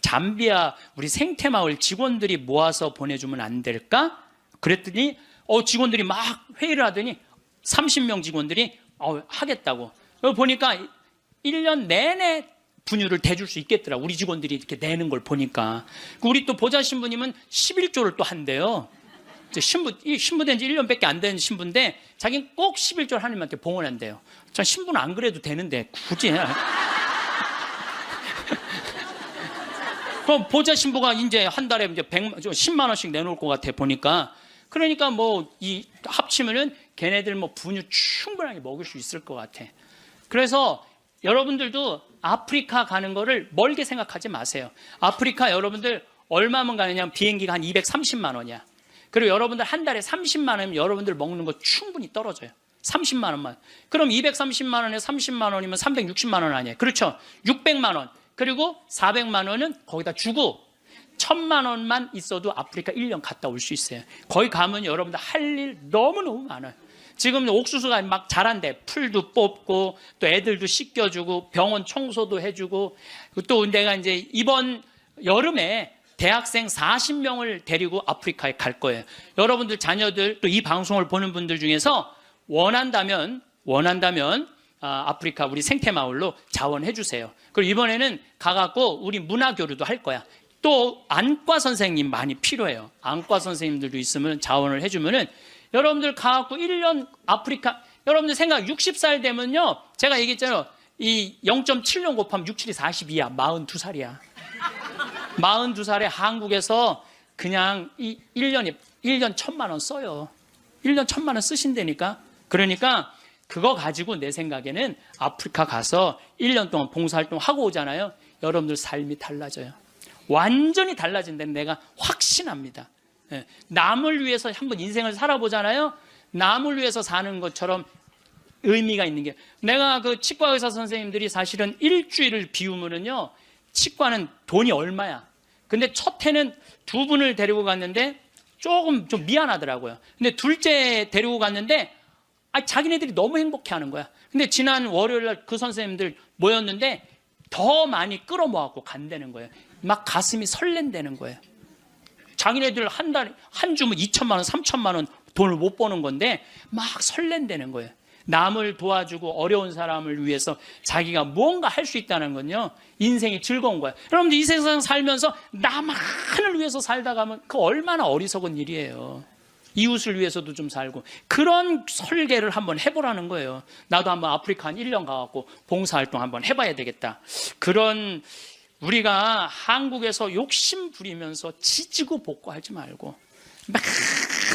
잠비아 우리 생태마을 직원들이 모아서 보내주면 안 될까? 그랬더니 직원들이 막 회의를 하더니 30명 직원들이 하겠다고. 보니까 1년 내내 분유를 대줄 수 있겠더라. 우리 직원들이 이렇게 내는 걸 보니까. 우리 또 보좌 신부님은 11조를 또 한대요. 신부된 지 1년밖에 안 된 신부인데 자기는 꼭 11조를 하나님한테 봉헌한대요. 전 신부는 안 그래도 되는데 굳이. 그럼 보좌 신부가 이제 한 달에 이제 10만 원씩 내놓을 것 같아 보니까. 그러니까 뭐 합치면은 걔네들 뭐 분유 충분하게 먹을 수 있을 것 같아. 그래서 여러분들도 아프리카 가는 거를 멀게 생각하지 마세요. 아프리카 여러분들 얼마면 가느냐? 비행기가 한 230만 원이야. 그리고 여러분들 한 달에 30만 원이면 여러분들 먹는 거 충분히 떨어져요. 30만 원만. 그럼 230만 원에 30만 원이면 360만 원 아니에요. 그렇죠? 600만 원. 그리고 400만 원은 거기다 주고 1000만 원만 있어도 아프리카 1년 갔다 올 수 있어요. 거기 가면 여러분들 할 일 너무너무 많아요. 지금 옥수수가 막 자란대. 풀도 뽑고 또 애들도 씻겨주고 병원 청소도 해주고 또 내가 이제 이번 여름에 대학생 40명을 데리고 아프리카에 갈 거예요. 여러분들 자녀들 또 이 방송을 보는 분들 중에서 원한다면 아프리카 우리 생태마을로 자원해 주세요. 그리고 이번에는 가갖고 우리 문화교류도 할 거야. 또 안과 선생님 많이 필요해요. 안과 선생님들도 있으면 자원을 해주면은 여러분들 가갖고 1년 아프리카, 여러분들 생각 60살 되면요. 제가 얘기했잖아요. 이 0.7년 곱하면 6, 7이 42야. 42살이야. 42살에 한국에서 그냥 1년 1,000만 원 써요. 1년 1,000만 원 쓰신다니까. 그러니까 그거 가지고 내 생각에는 아프리카 가서 1년 동안 봉사활동 하고 오잖아요. 여러분들 삶이 달라져요. 완전히 달라진다는 내가 확신합니다. 남을 위해서 한번 인생을 살아보잖아요. 남을 위해서 사는 것처럼 의미가 있는 게, 내가 그 치과 의사 선생님들이 사실은 일주일을 비우면은요, 치과는 돈이 얼마야. 근데 첫 해는 2분을 데리고 갔는데 조금 좀 미안하더라고요. 근데 둘째 데리고 갔는데 자기네들이 너무 행복해 하는 거야. 근데 지난 월요일 날 그 선생님들 모였는데 더 많이 끌어모아갖고 간다는 거예요. 막 가슴이 설렌다는 거예요. 자기네들 한 달에 한 주면 2천만 원, 3천만 원 돈을 못 버는 건데 막 설렌다는 거예요. 남을 도와주고 어려운 사람을 위해서 자기가 무언가 할 수 있다는 건요, 인생이 즐거운 거예요. 여러분들 이 세상 살면서 나만을 위해서 살다 가면 그 얼마나 어리석은 일이에요. 이웃을 위해서도 좀 살고, 그런 설계를 한번 해보라는 거예요. 나도 한번 아프리카 한 1년 가갖고 봉사활동 한번 해봐야 되겠다. 그런, 우리가 한국에서 욕심 부리면서 지지고 볶고하지 말고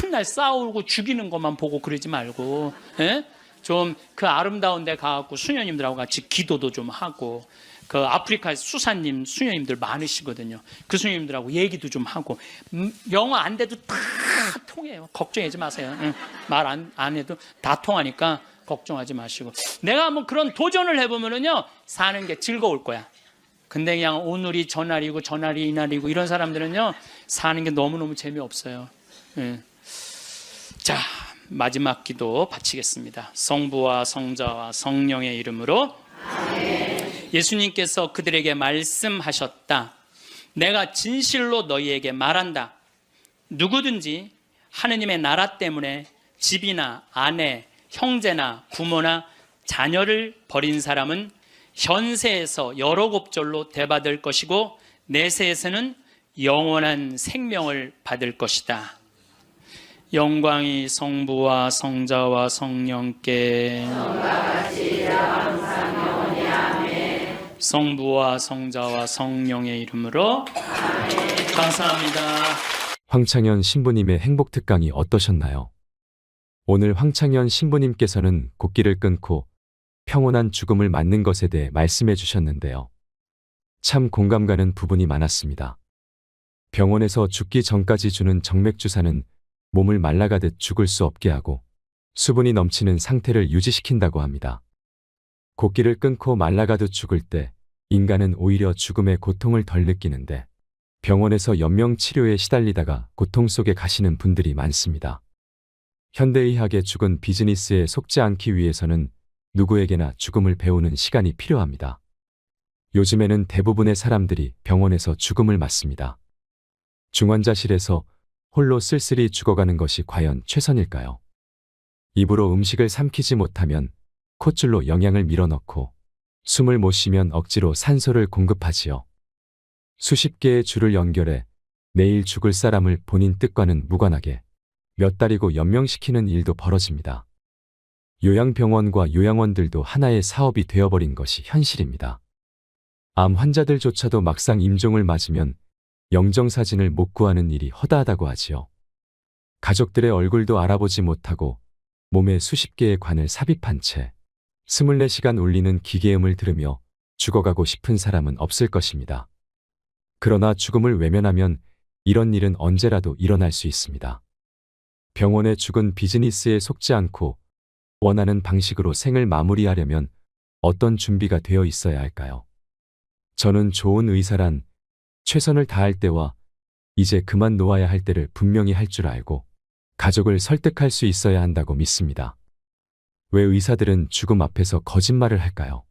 맨날 싸우고 죽이는 것만 보고 그러지 말고, 예? 좀 그 아름다운 데 가갖고 수녀님들하고 같이 기도도 좀 하고, 그 아프리카 수사님 수녀님들 많으시거든요. 그 수녀님들하고 얘기도 좀 하고, 영어 안 돼도 다 통해요. 걱정하지 마세요. 말 안 해도 다 통하니까 걱정하지 마시고, 내가 한번 그런 도전을 해보면은요, 사는 게 즐거울 거야. 근데 그냥 오늘이 저날이고 저날이 이날이고 이런 사람들은요, 사는 게 너무너무 재미없어요. 자, 마지막 기도 바치겠습니다. 성부와 성자와 성령의 이름으로. 아멘. 예수님께서 그들에게 말씀하셨다. 내가 진실로 너희에게 말한다. 누구든지 하느님의 나라 때문에 집이나 아내, 형제나 부모나 자녀를 버린 사람은 현세에서 여러 곱절로 대받을 것이고 내세에서는 영원한 생명을 받을 것이다. 영광이 성부와 성자와 성령께 성부와 성자와 성령의 이름으로 감사합니다. 황창현 신부님의 행복 특강이 어떠셨나요? 오늘 황창현 신부님께서는 곡기를 끊고 평온한 죽음을 맞는 것에 대해 말씀해 주셨는데요. 참 공감 가는 부분이 많았습니다. 병원에서 죽기 전까지 주는 정맥주사는 몸을 말라가듯 죽을 수 없게 하고 수분이 넘치는 상태를 유지시킨다고 합니다. 곡기를 끊고 말라가듯 죽을 때 인간은 오히려 죽음의 고통을 덜 느끼는데 병원에서 연명 치료에 시달리다가 고통 속에 가시는 분들이 많습니다. 현대의학의 죽은 비즈니스에 속지 않기 위해서는 누구에게나 죽음을 배우는 시간이 필요합니다. 요즘에는 대부분의 사람들이 병원에서 죽음을 맞습니다. 중환자실에서 홀로 쓸쓸히 죽어가는 것이 과연 최선일까요? 입으로 음식을 삼키지 못하면 콧줄로 영양을 밀어넣고 숨을 못 쉬면 억지로 산소를 공급하지요. 수십 개의 줄을 연결해 내일 죽을 사람을 본인 뜻과는 무관하게 몇 달이고 연명시키는 일도 벌어집니다. 요양병원과 요양원들도 하나의 사업이 되어버린 것이 현실입니다. 암 환자들조차도 막상 임종을 맞으면 영정사진을 못 구하는 일이 허다하다고 하지요. 가족들의 얼굴도 알아보지 못하고 몸에 수십 개의 관을 삽입한 채 24시간 울리는 기계음을 들으며 죽어가고 싶은 사람은 없을 것입니다. 그러나 죽음을 외면하면 이런 일은 언제라도 일어날 수 있습니다. 병원의 죽은 비즈니스에 속지 않고 원하는 방식으로 생을 마무리하려면 어떤 준비가 되어 있어야 할까요? 저는 좋은 의사란 최선을 다할 때와 이제 그만 놓아야 할 때를 분명히 할 줄 알고 가족을 설득할 수 있어야 한다고 믿습니다. 왜 의사들은 죽음 앞에서 거짓말을 할까요?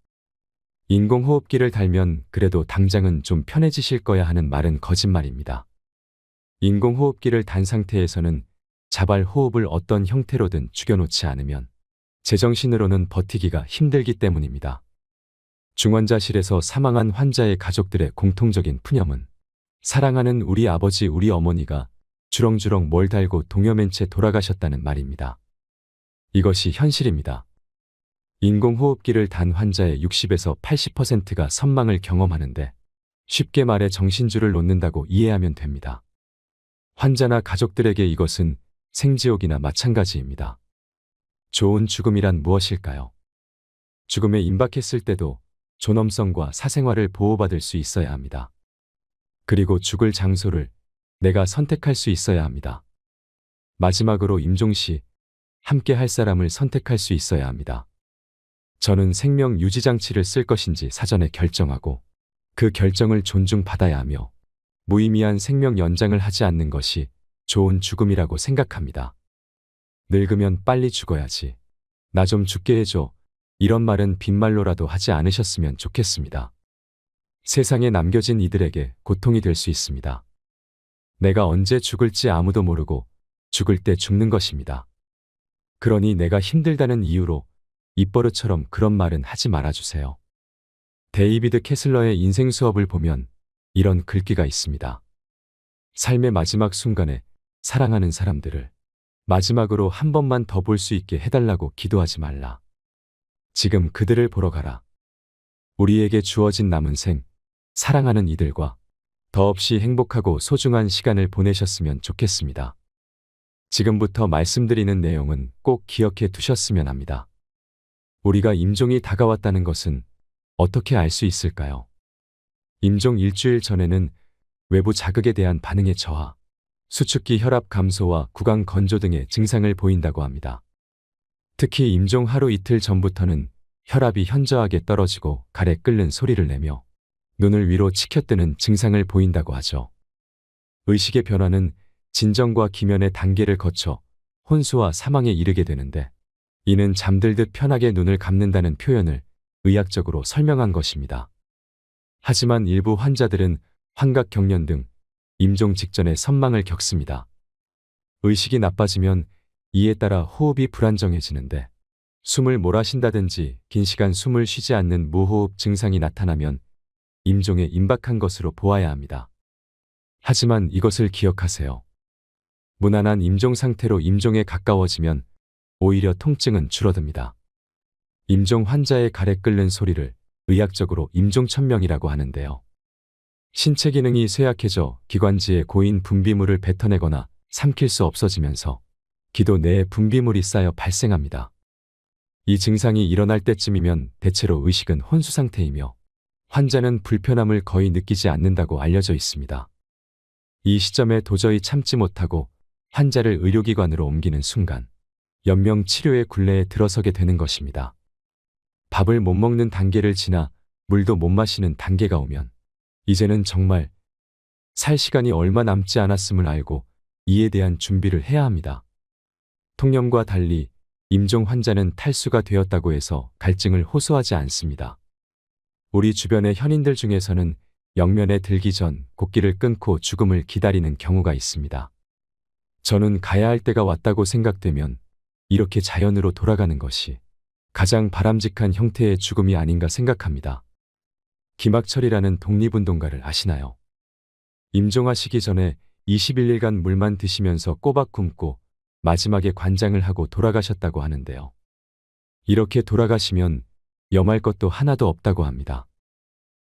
인공호흡기를 달면 그래도 당장은 좀 편해지실 거야 하는 말은 거짓말입니다. 인공호흡기를 단 상태에서는 자발 호흡을 어떤 형태로든 죽여놓지 않으면 제정신으로는 버티기가 힘들기 때문입니다. 중환자실에서 사망한 환자의 가족들의 공통적인 푸념은 사랑하는 우리 아버지 우리 어머니가 주렁주렁 뭘 달고 동여맨 채 돌아가셨다는 말입니다. 이것이 현실입니다. 인공호흡기를 단 환자의 60에서 80%가 선망을 경험하는데 쉽게 말해 정신줄을 놓는다고 이해하면 됩니다. 환자나 가족들에게 이것은 생지옥이나 마찬가지입니다. 좋은 죽음이란 무엇일까요? 죽음에 임박했을 때도 존엄성과 사생활을 보호받을 수 있어야 합니다. 그리고 죽을 장소를 내가 선택할 수 있어야 합니다. 마지막으로 임종 시 함께 할 사람을 선택할 수 있어야 합니다. 저는 생명 유지 장치를 쓸 것인지 사전에 결정하고 그 결정을 존중받아야 하며 무의미한 생명 연장을 하지 않는 것이 좋은 죽음이라고 생각합니다. 늙으면 빨리 죽어야지. 나 좀 죽게 해줘. 이런 말은 빈말로라도 하지 않으셨으면 좋겠습니다. 세상에 남겨진 이들에게 고통이 될 수 있습니다. 내가 언제 죽을지 아무도 모르고 죽을 때 죽는 것입니다. 그러니 내가 힘들다는 이유로 입버릇처럼 그런 말은 하지 말아주세요. 데이비드 캐슬러의 인생 수업을 보면 이런 글귀가 있습니다. 삶의 마지막 순간에 사랑하는 사람들을 마지막으로 한 번만 더 볼 수 있게 해달라고 기도하지 말라. 지금 그들을 보러 가라. 우리에게 주어진 남은 생, 사랑하는 이들과 더없이 행복하고 소중한 시간을 보내셨으면 좋겠습니다. 지금부터 말씀드리는 내용은 꼭 기억해 두셨으면 합니다. 우리가 임종이 다가왔다는 것은 어떻게 알 수 있을까요? 임종 일주일 전에는 외부 자극에 대한 반응의 저하, 수축기 혈압 감소와 구강 건조 등의 증상을 보인다고 합니다. 특히 임종 하루 이틀 전부터는 혈압이 현저하게 떨어지고 가래 끓는 소리를 내며 눈을 위로 치켜뜨는 증상을 보인다고 하죠. 의식의 변화는 진정과 기면의 단계를 거쳐 혼수와 사망에 이르게 되는데 이는 잠들듯 편하게 눈을 감는다는 표현을 의학적으로 설명한 것입니다. 하지만 일부 환자들은 환각 경련 등 임종 직전에 선망을 겪습니다. 의식이 나빠지면 이에 따라 호흡이 불안정해지는데 숨을 몰아쉰다든지 긴 시간 숨을 쉬지 않는 무호흡 증상이 나타나면 임종에 임박한 것으로 보아야 합니다. 하지만 이것을 기억하세요. 무난한 임종 상태로 임종에 가까워지면 오히려 통증은 줄어듭니다. 임종 환자의 가래 끓는 소리를 의학적으로 임종천명이라고 하는데요. 신체 기능이 쇠약해져 기관지에 고인 분비물을 뱉어내거나 삼킬 수 없어지면서 기도 내에 분비물이 쌓여 발생합니다. 이 증상이 일어날 때쯤이면 대체로 의식은 혼수 상태이며 환자는 불편함을 거의 느끼지 않는다고 알려져 있습니다. 이 시점에 도저히 참지 못하고 환자를 의료기관으로 옮기는 순간 연명 치료의 굴레에 들어서게 되는 것입니다. 밥을 못 먹는 단계를 지나 물도 못 마시는 단계가 오면 이제는 정말 살 시간이 얼마 남지 않았음을 알고 이에 대한 준비를 해야 합니다. 통념과 달리 임종 환자는 탈수가 되었다고 해서 갈증을 호소하지 않습니다. 우리 주변의 현인들 중에서는 영면에 들기 전 곡기를 끊고 죽음을 기다리는 경우가 있습니다. 저는 가야 할 때가 왔다고 생각되면 이렇게 자연으로 돌아가는 것이 가장 바람직한 형태의 죽음이 아닌가 생각합니다. 김학철이라는 독립운동가를 아시나요? 임종하시기 전에 21일간 물만 드시면서 꼬박 굶고 마지막에 관장을 하고 돌아가셨다고 하는데요. 이렇게 돌아가시면 염할 것도 하나도 없다고 합니다.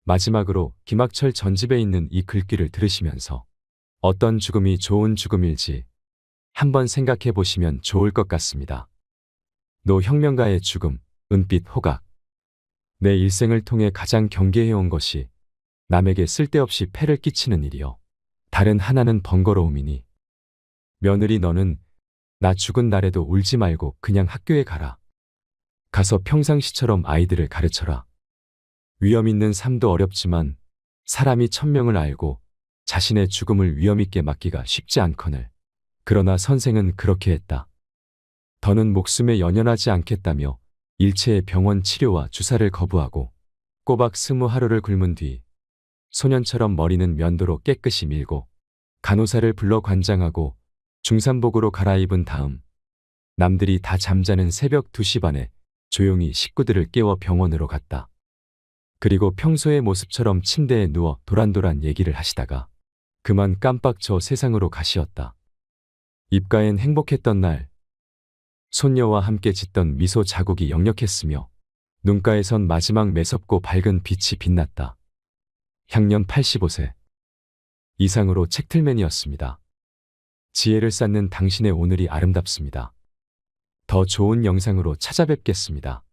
마지막으로 김학철 전집에 있는 이 글귀를 들으시면서 어떤 죽음이 좋은 죽음일지 한번 생각해 보시면 좋을 것 같습니다. 노 혁명가의 죽음, 은빛 호각. 내 일생을 통해 가장 경계해온 것이 남에게 쓸데없이 폐를 끼치는 일이요. 다른 하나는 번거로움이니. 며느리 너는 나 죽은 날에도 울지 말고 그냥 학교에 가라. 가서 평상시처럼 아이들을 가르쳐라. 위험 있는 삶도 어렵지만 사람이 천명을 알고 자신의 죽음을 위험 있게 맞기가 쉽지 않거늘. 그러나 선생은 그렇게 했다. 더는 목숨에 연연하지 않겠다며 일체의 병원 치료와 주사를 거부하고 꼬박 20하루를 굶은 뒤 소년처럼 머리는 면도로 깨끗이 밀고 간호사를 불러 관장하고 중산복으로 갈아입은 다음 남들이 다 잠자는 새벽 2시 반에 조용히 식구들을 깨워 병원으로 갔다. 그리고 평소의 모습처럼 침대에 누워 도란도란 얘기를 하시다가 그만 깜빡 저 세상으로 가시었다. 입가엔 행복했던 날, 손녀와 함께 짓던 미소 자국이 역력했으며 눈가에선 마지막 매섭고 밝은 빛이 빛났다. 향년 85세. 이상으로 책틀맨이었습니다. 지혜를 쌓는 당신의 오늘이 아름답습니다. 더 좋은 영상으로 찾아뵙겠습니다.